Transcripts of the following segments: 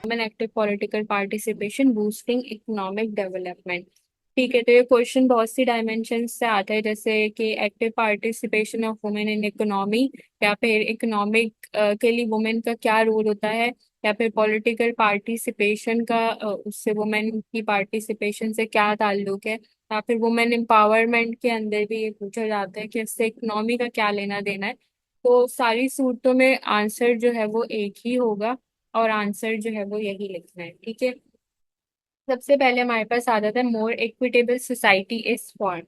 Women active political participation boosting economic development. ठीक है, तो ये क्वेश्चन बहुत सी डायमेंशन से आता है, जैसे कि active participation of women in economy, या फिर इकोनॉमिक के लिए वुमेन का क्या रोल होता है, या फिर पॉलिटिकल पार्टिसिपेशन का उससे वुमेन की पार्टिसिपेशन से क्या ताल्लुक है, या फिर वुमेन एम्पावरमेंट के अंदर भी ये पूछा जाता है कि इससे इकोनॉमी का क्या लेना देना है। तो सारी सूरतों में आंसर जो है वो एक ही होगा, और आंसर जो है वो यही लिखना है। ठीक है, सबसे पहले हमारे पास आ जाता है मोर equitable society is form.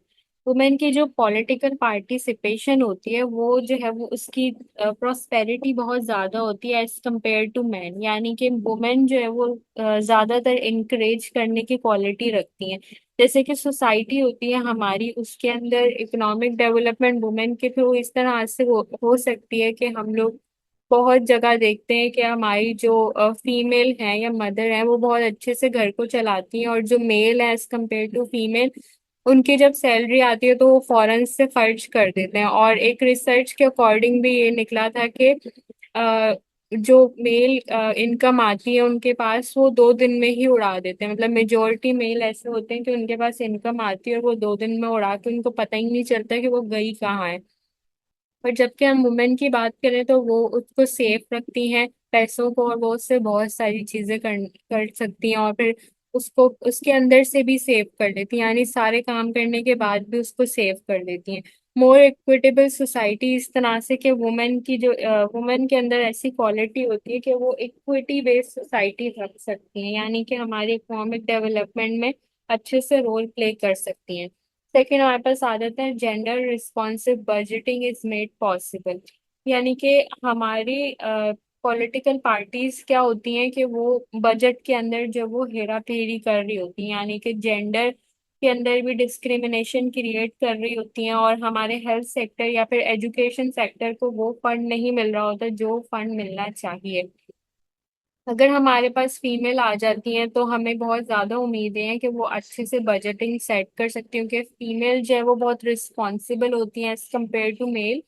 Women की जो पॉलिटिकल पार्टिसिपेशन होती है वो जो है वो उसकी प्रोस्पेरिटी बहुत ज्यादा होती है एज कम्पेयर टू मैन, यानी कि वुमेन जो है वो ज्यादातर इंकरेज करने की क्वालिटी रखती हैं। जैसे कि सोसाइटी होती है हमारी, उसके अंदर इकोनॉमिक डेवलपमेंट वुमेन के थ्रू इस तरह से हो सकती है कि हम लोग बहुत जगह देखते हैं कि हमारी जो फीमेल है या मदर है वो बहुत अच्छे से घर को चलाती हैं, और जो मेल है एज कम्पेयर टू फीमेल, उनकी जब सैलरी आती है तो वो फौरन से खर्च कर देते हैं। और एक रिसर्च के अकॉर्डिंग भी ये निकला था कि अ, जो मेल इनकम आती है उनके पास, वो 2 दिन में ही उड़ा देते हैं। मतलब मेजोरिटी मेल ऐसे होते हैं कि उनके पास इनकम आती है और वो 2 दिन में उड़ा के उनको पता ही नहीं चलता कि वो गई कहाँ है। पर जबकि हम वुमेन की बात करें तो वो उसको सेफ रखती हैं पैसों को, और वो उससे बहुत सारी चीजें कर सकती हैं, और फिर उसको उसके अंदर से भी सेव कर लेती हैं, यानी सारे काम करने के बाद भी उसको सेव कर लेती हैं। मोर इक्विटेबल सोसाइटी इस तरह से कि वुमेन की जो वुमेन के अंदर ऐसी क्वालिटी होती है कि वो इक्विटी बेस्ड सोसाइटी रख सकती हैं, यानी कि हमारे इकोनॉमिक डेवलपमेंट में अच्छे से रोल प्ले कर सकती हैं। सेकेंड हमारे पास आ जाता है gender responsive budgeting is made possible. यानी कि हमारी पॉलिटिकल पार्टीज क्या होती हैं कि वो बजट के अंदर जो वो हेरा फेरी कर रही होती हैं, यानी कि जेंडर के अंदर भी डिस्क्रिमिनेशन क्रिएट कर रही होती हैं, और हमारे हेल्थ सेक्टर या फिर एजुकेशन सेक्टर को वो फंड नहीं मिल रहा होता जो फंड मिलना चाहिए। अगर हमारे पास फीमेल आ जाती हैं तो हमें बहुत ज्यादा उम्मीदें हैं कि वो अच्छे से बजटिंग सेट कर सकती हैं, क्योंकि फीमेल जो है वो बहुत रिस्पॉन्सिबल होती हैं एज कम्पेयर टू मेल,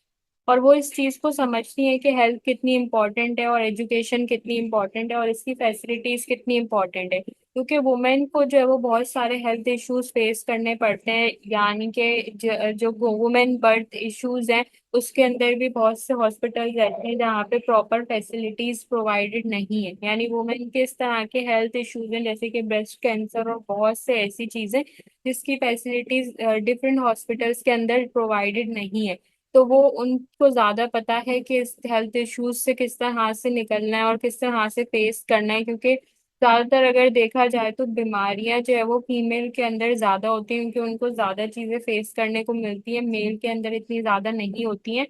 और वो इस चीज को समझती हैं कि हेल्थ कितनी इंपॉर्टेंट है और एजुकेशन कितनी इंपॉर्टेंट है और इसकी फैसिलिटीज कितनी इंपॉर्टेंट है। क्योंकि वुमेन को जो है वो बहुत सारे हेल्थ इश्यूज फेस करने पड़ते हैं, यानी कि जो वुमेन बर्थ इश्यूज हैं उसके अंदर भी बहुत से हॉस्पिटल रहते हैं जहाँ पे प्रॉपर फैसिलिटीज प्रोवाइडेड नहीं है। यानी वुमेन के इस तरह के हेल्थ इश्यूज हैं जैसे कि ब्रेस्ट कैंसर और बहुत से ऐसी चीजें जिसकी फैसिलिटीज डिफरेंट हॉस्पिटल्स के अंदर प्रोवाइडेड नहीं है। तो वो उनको ज्यादा पता है कि इस हेल्थ इश्यूज से किस तरह से निकलना है और किस तरह से फेस करना है, क्योंकि ज्यादातर अगर देखा जाए तो बीमारियां जो है वो फीमेल के अंदर ज्यादा होती हैं, क्योंकि उनको ज्यादा चीजें फेस करने को मिलती है, मेल के अंदर इतनी ज्यादा नहीं होती हैं।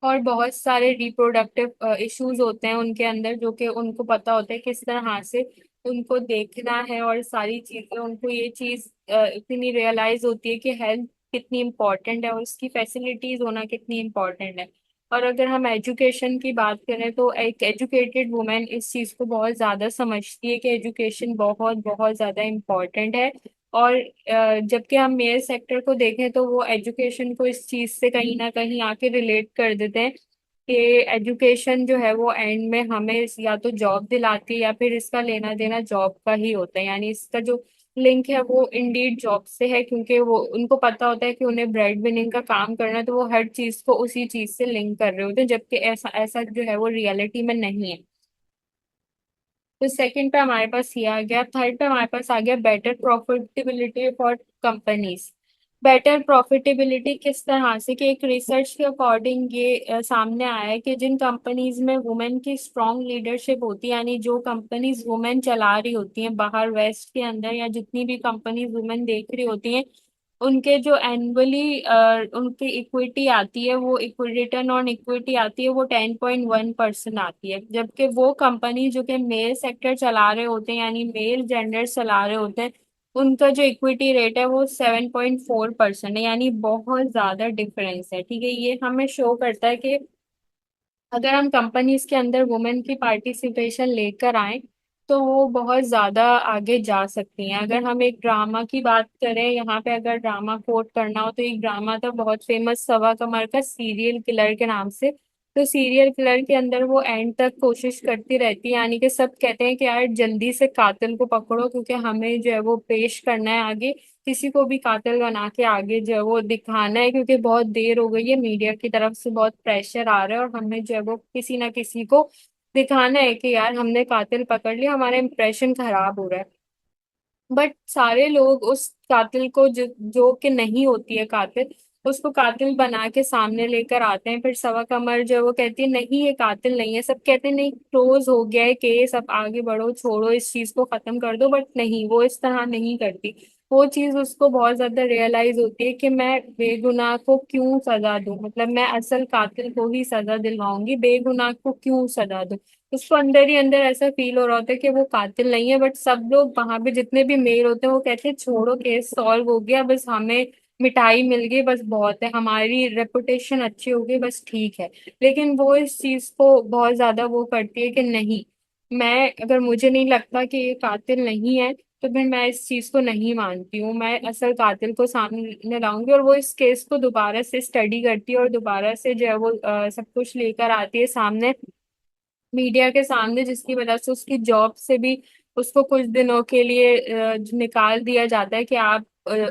और बहुत सारे रिप्रोडक्टिव इश्यूज होते हैं उनके अंदर, जो कि उनको पता होता है किस तरह से उनको देखना है, और सारी चीजें उनको ये चीज इतनी रियलाइज होती है कि हेल्थ कितनी इम्पोर्टेंट है और उसकी फैसिलिटीज होना कितनी इम्पोर्टेंट है। और अगर हम एजुकेशन की बात करें तो एक एजुकेटेड वुमेन इस चीज को बहुत ज्यादा समझती है कि एजुकेशन बहुत बहुत ज्यादा इम्पोर्टेंट है। और जबकि हम मेल सेक्टर को देखें तो वो एजुकेशन को इस चीज से कहीं ना कहीं आके रिलेट कर देते हैं कि एजुकेशन जो है वो एंड में हमें या तो जॉब दिलाती है या फिर इसका लेना देना जॉब का ही होता है, यानी इसका जो लिंक है वो इंडीड जॉब से है, क्योंकि वो उनको पता होता है कि उन्हें ब्रेड विनिंग का काम करना है, तो वो हर चीज को उसी चीज से लिंक कर रहे होते हैं, जबकि ऐसा ऐसा जो है वो रियलिटी में नहीं है। तो सेकंड पे हमारे पास ये आ गया। थर्ड पे हमारे पास आ गया better profitability for companies. Better profitability किस तरह से, कि एक रिसर्च के अकॉर्डिंग ये सामने आया है कि जिन कंपनीज में वुमेन की स्ट्रांग लीडरशिप होती है, यानी जो कंपनीज वुमेन चला रही होती हैं बाहर वेस्ट के अंदर, या जितनी भी कंपनीज वुमेन देख रही होती हैं, उनके जो एनुअली उनकी इक्विटी आती है, वो रिटर्न ऑन इक्विटी आती है, वो 10.1% आती है। जबकि वो कंपनी जो कि मेल सेक्टर चला रहे होते हैं, यानी मेल जेंडर चला रहे होते हैं, उनका जो इक्विटी रेट है वो 7.4% है, यानी बहुत ज्यादा डिफरेंस है। ठीक है, ये हमें शो करता है कि अगर हम कंपनीज के अंदर वुमेन की पार्टिसिपेशन लेकर आए तो वो बहुत ज्यादा आगे जा सकती हैं। अगर हम एक ड्रामा की बात करें, यहाँ पे अगर ड्रामा कोट करना हो तो एक ड्रामा था बहुत फेमस, सवा कमर का, सीरियल किलर के नाम से। तो सीरियल किलर के अंदर वो एंड तक कोशिश करती रहती है, यानी कि सब कहते हैं कि यार जल्दी से कातिल को पकड़ो, क्योंकि हमें जो है वो पेश करना है आगे, किसी को भी कातिल बना के आगे जो है वो दिखाना है, क्योंकि बहुत देर हो गई है, मीडिया की तरफ से बहुत प्रेशर आ रहा है और हमें जो है वो किसी ना किसी को दिखाना है कि यार हमने कातिल पकड़ लिया, हमारा इंप्रेशन खराब हो रहा है। बट सारे लोग उस कातिल को जो कि नहीं होती है कातिल, उसको कातिल बना के सामने लेकर आते हैं। फिर सवा कमर जो है वो कहती है नहीं ये कातिल नहीं है, सब कहते हैं नहीं क्लोज हो गया है केस, अब आगे बढ़ो, छोड़ो इस चीज को, खत्म कर दो। बट नहीं, वो इस तरह नहीं करती। वो चीज उसको बहुत ज्यादा रियलाइज होती है कि मैं बेगुनाह को क्यों सजा दूं, मतलब मैं असल कातिल को ही सजा दिलवाऊंगी, बेगुनाह को क्यों सजा दूं। उसको अंदर ही अंदर ऐसा फील हो रहा होता है कि वो कातिल नहीं है, बट सब लोग वहां पे जितने भी मेल होते हैं वो कहते हैं छोड़ो केस सॉल्व हो गया, बस हमें मिठाई मिल गई, बस बहुत है, हमारी रेपुटेशन अच्छी हो गई, बस ठीक है। लेकिन वो इस चीज को बहुत ज्यादा वो करती है कि नहीं, मैं अगर मुझे नहीं लगता कि ये कातिल नहीं है तो फिर मैं इस चीज को नहीं मानती हूँ, मैं असल कातिल को सामने लाऊंगी। और वो इस केस को दोबारा से स्टडी करती है और दोबारा से जो है वो सब कुछ लेकर आती है सामने, मीडिया के सामने, जिसकी वजह से उसकी जॉब से भी उसको कुछ दिनों के लिए निकाल दिया जाता है कि आप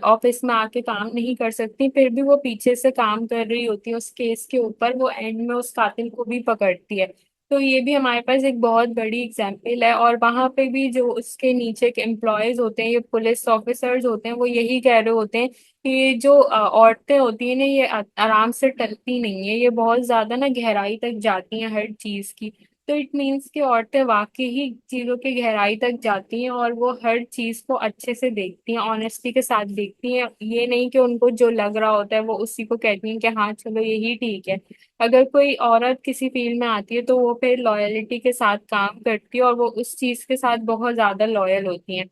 ऑफिस में आके काम नहीं कर सकती। फिर भी वो पीछे से काम कर रही होती है उस केस के ऊपर, वो एंड में उस कातिल को भी पकड़ती है। तो ये भी हमारे पास एक बहुत बड़ी एग्जाम्पल है। और वहां पे भी जो उसके नीचे के एम्प्लॉयज होते हैं, ये पुलिस ऑफिसर्स होते हैं, वो यही कह रहे होते हैं कि ये जो औरतें होती हैं ना, ये आराम से टलती नहीं है, ये बहुत ज्यादा ना गहराई तक जाती हैं हर चीज की। तो इट मीन्स कि औरतें वाकई ही चीजों की गहराई तक जाती हैं और वो हर चीज को अच्छे से देखती हैं, ऑनेस्टी के साथ देखती हैं। ये नहीं कि उनको जो लग रहा होता है वो उसी को कहती हैं कि हाँ चलो यही ठीक है। अगर कोई औरत किसी फील्ड में आती है तो वो फिर लॉयलिटी के साथ काम करती है और वो उस चीज के साथ बहुत ज्यादा लॉयल होती हैं।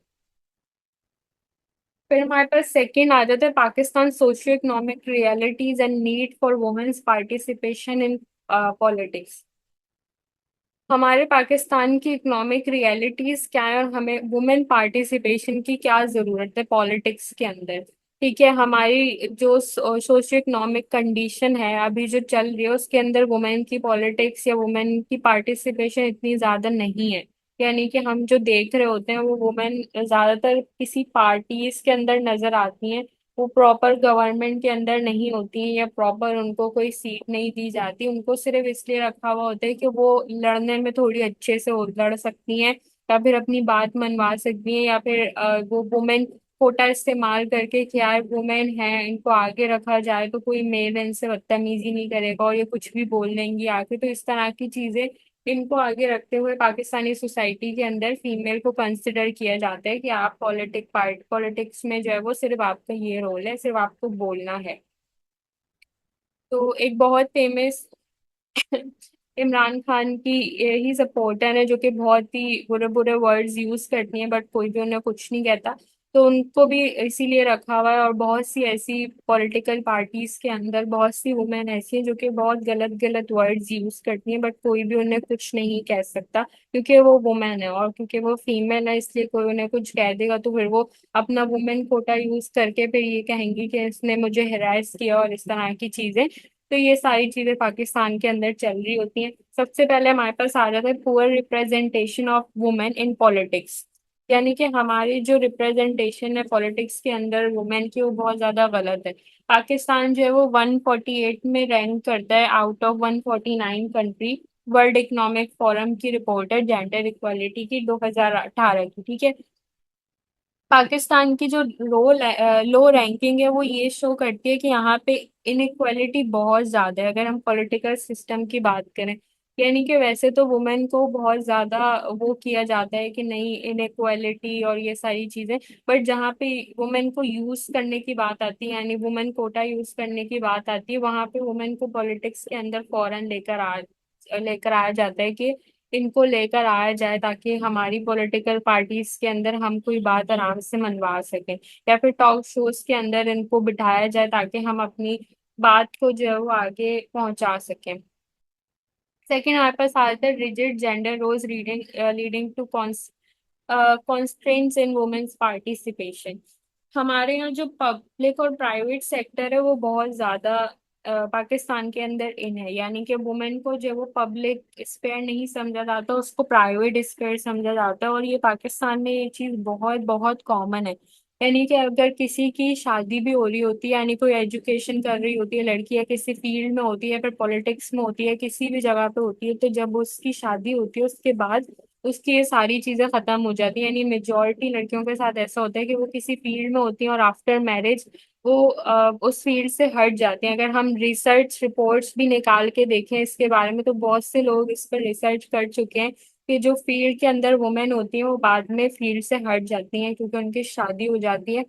फिर हमारे पास सेकंड आ जाता है Pakistan socio economic realities and need for women's participation in politics. हमारे पाकिस्तान की इकोनॉमिक रियलिटीज क्या है और हमें वुमेन पार्टिसिपेशन की क्या जरूरत है पॉलिटिक्स के अंदर। ठीक है, हमारी जो सोशियो इकोनॉमिक कंडीशन है अभी जो चल रही है उसके अंदर वुमेन की पॉलिटिक्स या वुमेन की पार्टिसिपेशन इतनी ज्यादा नहीं है। यानी कि हम जो देख रहे होते हैं वो वुमेन ज्यादातर किसी पार्टीज के अंदर नजर आती हैं, वो प्रॉपर गवर्नमेंट के अंदर नहीं होती हैं या प्रॉपर उनको कोई सीट नहीं दी जाती, उनको सिर्फ इसलिए रखा हुआ होता है कि वो लड़ने में थोड़ी अच्छे से लड़ सकती हैं या फिर अपनी बात मनवा सकती हैं, या फिर वो वुमेन कोटा इस्तेमाल करके कि यार वुमेन है इनको आगे रखा जाए तो कोई मेल इनसे बदतमीजी नहीं करेगा और ये कुछ भी बोल लेंगी आके। तो इस तरह की चीजें इनको आगे रखते हुए पाकिस्तानी सोसाइटी के अंदर फीमेल को कंसिडर किया जाता है कि आप पॉलिटिक्स में जो है वो सिर्फ आपका ये रोल है, सिर्फ आपको बोलना है। तो एक बहुत फेमस इमरान खान की ही सपोर्टर है जो कि बहुत ही बुरे बुरे वर्ड्स यूज करती हैं, बट कोई भी उन्हें कुछ नहीं कहता। तो उनको भी इसीलिए रखा हुआ है। और बहुत सी ऐसी पॉलिटिकल पार्टीज के अंदर बहुत सी वुमेन ऐसी हैं जो कि बहुत गलत गलत वर्ड्स यूज करती हैं, बट कोई भी उन्हें कुछ नहीं कह सकता, क्योंकि वो वुमेन है। और क्योंकि वो फीमेल है इसलिए कोई उन्हें कुछ कह देगा तो फिर वो अपना वुमेन कोटा यूज करके फिर ये कहेंगी कि इसने मुझे हरास किया और इस तरह की चीजें। तो ये सारी चीजें पाकिस्तान के अंदर चल रही होती हैं। सबसे पहले हमारे पास आ जाता है poor representation of women in politics, यानी कि हमारी जो रिप्रेजेंटेशन है पॉलिटिक्स के अंदर वुमेन की वो बहुत ज्यादा गलत है। पाकिस्तान जो है वो 148 में रैंक करता है out of 149 country, world economic forum की रिपोर्ट है जेंडर इक्वालिटी की 2018 की। ठीक है, पाकिस्तान की जो लो रैंकिंग है वो ये शो करती है कि यहाँ पे इनइक्वालिटी बहुत ज्यादा है अगर हम पॉलिटिकल सिस्टम की बात करें। यानी कि वैसे तो वुमेन को बहुत ज्यादा वो किया जाता है कि नहीं इनइक्वालिटी और ये सारी चीजें, बट जहाँ पे वुमेन को यूज करने की बात आती है, यानी वुमेन कोटा यूज करने की बात आती है, वहां पे वुमेन को पॉलिटिक्स के अंदर फौरन लेकर आया जाता है कि इनको लेकर आया जाए ताकि हमारी पॉलिटिकल पार्टीज के अंदर हम कोई बात आराम से मनवा सकें, या फिर टॉक शोज के अंदर इनको बिठाया जाए ताकि हम अपनी बात को जो है वो आगे पहुंचा सकें। सेकेंड हमारे पास आता है rigid gender roles reading leading to constraints in women's participation. हमारे यहाँ जो पब्लिक और प्राइवेट सेक्टर है वो बहुत ज्यादा पाकिस्तान के अंदर इन है, यानी कि वुमेन को जो वो पब्लिक स्फेयर नहीं समझा जाता, उसको प्राइवेट स्फेयर समझा जाता है। और ये पाकिस्तान में ये चीज बहुत बहुत कॉमन है। यानी कि अगर किसी की शादी भी हो रही होती है, यानी कोई एजुकेशन कर रही होती है लड़की, या किसी फील्ड में होती है, फिर पॉलिटिक्स में होती है, किसी भी जगह पे होती है, तो जब उसकी शादी होती है उसके बाद उसकी ये सारी चीजें खत्म हो जाती है। यानी मेजोरिटी लड़कियों के साथ ऐसा होता है कि वो किसी फील्ड में होती हैं और आफ्टर मैरिज वो उस फील्ड से हट जाते हैं। अगर हम रिसर्च रिपोर्ट्स भी निकाल के देखें इसके बारे में, तो बहुत से लोग इस पर रिसर्च कर चुके हैं कि जो फील्ड के अंदर वुमेन होती हैं वो बाद में फील्ड से हट जाती हैं क्योंकि उनकी शादी हो जाती है।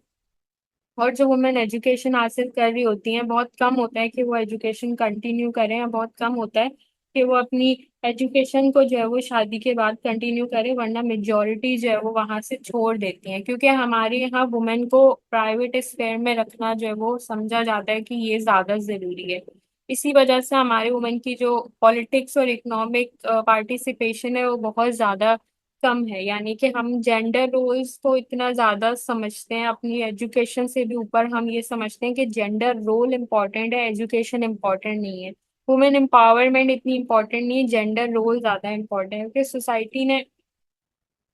और जो वुमेन एजुकेशन हासिल कर रही होती हैं, बहुत कम होता है कि वो एजुकेशन कंटिन्यू करें, या बहुत कम होता है कि वो अपनी एजुकेशन को जो है वो शादी के बाद कंटिन्यू करें, वरना मेजोरिटी जो है वो वहां से छोड़ देती हैं। क्योंकि हमारे यहाँ वुमेन को प्राइवेट स्फेयर में रखना जो है वो समझा जाता है कि ये ज्यादा जरूरी है। इसी वजह से हमारे वुमेन की जो पॉलिटिक्स और इकोनॉमिक पार्टिसिपेशन है वो बहुत ज्यादा कम है। यानी कि हम जेंडर रोल्स को इतना ज्यादा समझते हैं, अपनी एजुकेशन से भी ऊपर हम ये समझते हैं कि जेंडर रोल इम्पोर्टेंट है, एजुकेशन इम्पोर्टेंट नहीं है। वुमेन एम्पावरमेंट इतनी इम्पोर्टेंट नहीं है, जेंडर रोल ज्यादा इम्पोर्टेंट है। क्योंकि सोसाइटी ने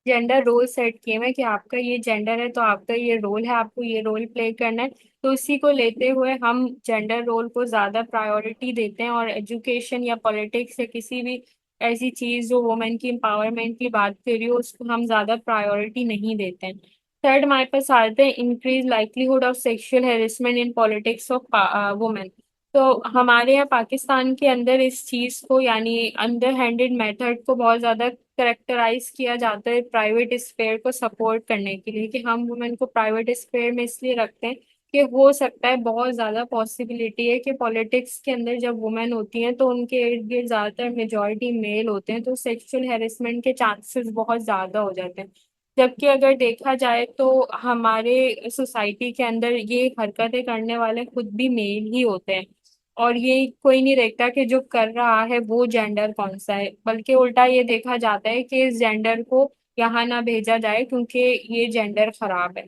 जेंडर रोल सेट किए हुए हैं कि आपका ये जेंडर है तो आपका ये रोल है, आपको ये रोल प्ले करना है। तो इसी को लेते हुए हम जेंडर रोल को ज्यादा प्रायोरिटी देते हैं, और एजुकेशन या पॉलिटिक्स या किसी भी ऐसी चीज जो वुमेन की एम्पावरमेंट की बात कर रही हो उसको हम ज्यादा प्रायोरिटी नहीं देते हैं। थर्ड हमारे पास आते हैं increase likelihood of sexual harassment in politics of women. तो हमारे यहाँ पाकिस्तान के अंदर इस चीज को, यानी अंडर हैंडेड मेथड को बहुत ज्यादा करेक्टराइज किया जाता है प्राइवेट स्फेयर को सपोर्ट करने के लिए, कि हम वुमेन को प्राइवेट स्फेयर में इसलिए रखते हैं कि हो सकता है, बहुत ज्यादा पॉसिबिलिटी है कि पॉलिटिक्स के अंदर जब वुमेन होती हैं तो उनके इर्द गिर्द ज्यादातर मेजोरिटी मेल होते हैं, तो सेक्सुअल हेरेसमेंट के चांसेस बहुत ज्यादा हो जाते हैं। जबकि अगर देखा जाए तो हमारे सोसाइटी के अंदर ये हरकतें करने वाले खुद भी मेल ही होते हैं। और ये कोई नहीं देखता कि जो कर रहा है वो जेंडर कौन सा है, बल्कि उल्टा ये देखा जाता है कि इस जेंडर को यहाँ ना भेजा जाए क्योंकि ये जेंडर खराब है।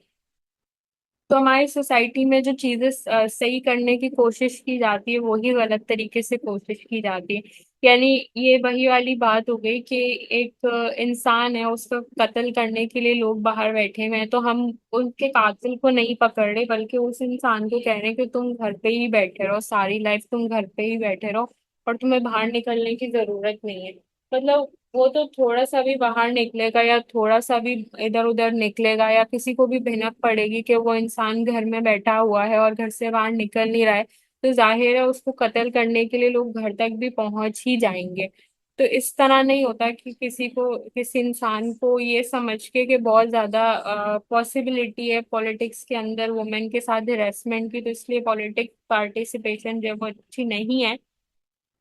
तो हमारी सोसाइटी में जो चीजें सही करने की कोशिश की जाती है वही गलत तरीके से कोशिश की जाती है। यानी ये वही वाली बात हो गई कि एक इंसान है, उसको कत्ल करने के लिए लोग बाहर बैठे हुए हैं, तो हम उनके कातिल को नहीं पकड़ रहे बल्कि उस इंसान को कह रहे हैं कि तुम घर पे ही बैठे रहो, सारी लाइफ तुम घर पे ही बैठे रहो और तुम्हें बाहर निकलने की जरूरत नहीं है। मतलब वो तो थोड़ा सा भी बाहर निकलेगा या थोड़ा सा भी इधर उधर निकलेगा या किसी को भी भनक पड़ेगी कि वो इंसान घर में बैठा हुआ है और घर से बाहर निकल नहीं रहा है, तो जाहिर है उसको कत्ल करने के लिए लोग घर तक भी पहुंच ही जाएंगे। तो इस तरह नहीं होता कि किसी इंसान को ये समझ के कि बहुत ज्यादा पॉसिबिलिटी है पॉलिटिक्स के अंदर वुमेन के साथ हरेसमेंट की, तो इसलिए पॉलिटिक्स पार्टिसिपेशन जो है वो अच्छी नहीं है।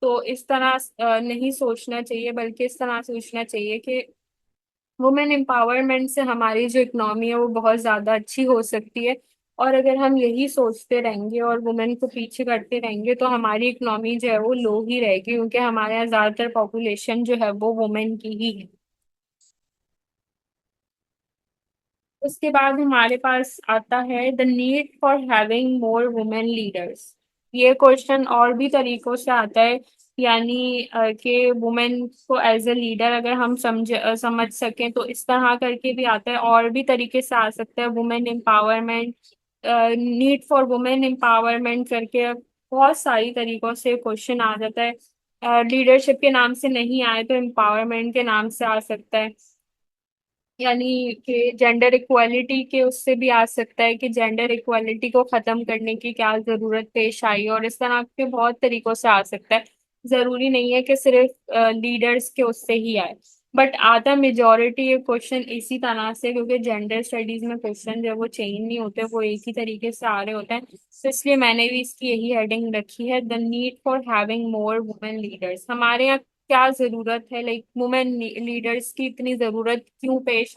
तो इस तरह नहीं सोचना चाहिए, बल्कि इस तरह सोचना चाहिए कि वुमेन एम्पावरमेंट से हमारी जो इकोनॉमी है वो बहुत ज्यादा अच्छी हो सकती है। और अगर हम यही सोचते रहेंगे और वुमेन को पीछे करते रहेंगे तो हमारी इकोनॉमी जो है वो लो ही रहेगी, क्योंकि हमारे यहाँ ज्यादातर पॉपुलेशन जो है वो वुमेन की ही है। उसके बाद हमारे पास आता है the need for having more women leaders. ये क्वेश्चन और भी तरीकों से आता है, यानी कि वुमेन को एज ए लीडर अगर हम समझ सकें तो इस तरह करके भी आता है, और भी तरीके से आ सकता है women empowerment, need for women empowerment करके बहुत सारी तरीकों से क्वेश्चन आ जाता है। लीडरशिप के नाम से नहीं आए तो एम्पावरमेंट के नाम से आ सकता है, यानी कि जेंडर इक्वालिटी के उससे भी आ सकता है कि जेंडर इक्वालिटी को खत्म करने की क्या जरूरत पेश आई, और इस तरह के बहुत तरीकों से आ सकता है। जरूरी नहीं है कि सिर्फ लीडर्स के उससे ही आए, बट आधा मेजोरिटी ये क्वेश्चन इसी तरह से, क्योंकि जेंडर स्टडीज में क्वेश्चन जो है वो चेंज नहीं होते, वो एक ही तरीके से आ रहे होते हैं। तो इसलिए मैंने भी इसकी यही हेडिंग रखी है, the need for having more women leaders. हमारे यहाँ क्या जरूरत है, लाइक वुमेन लीडर्स की इतनी जरूरत क्यों पेश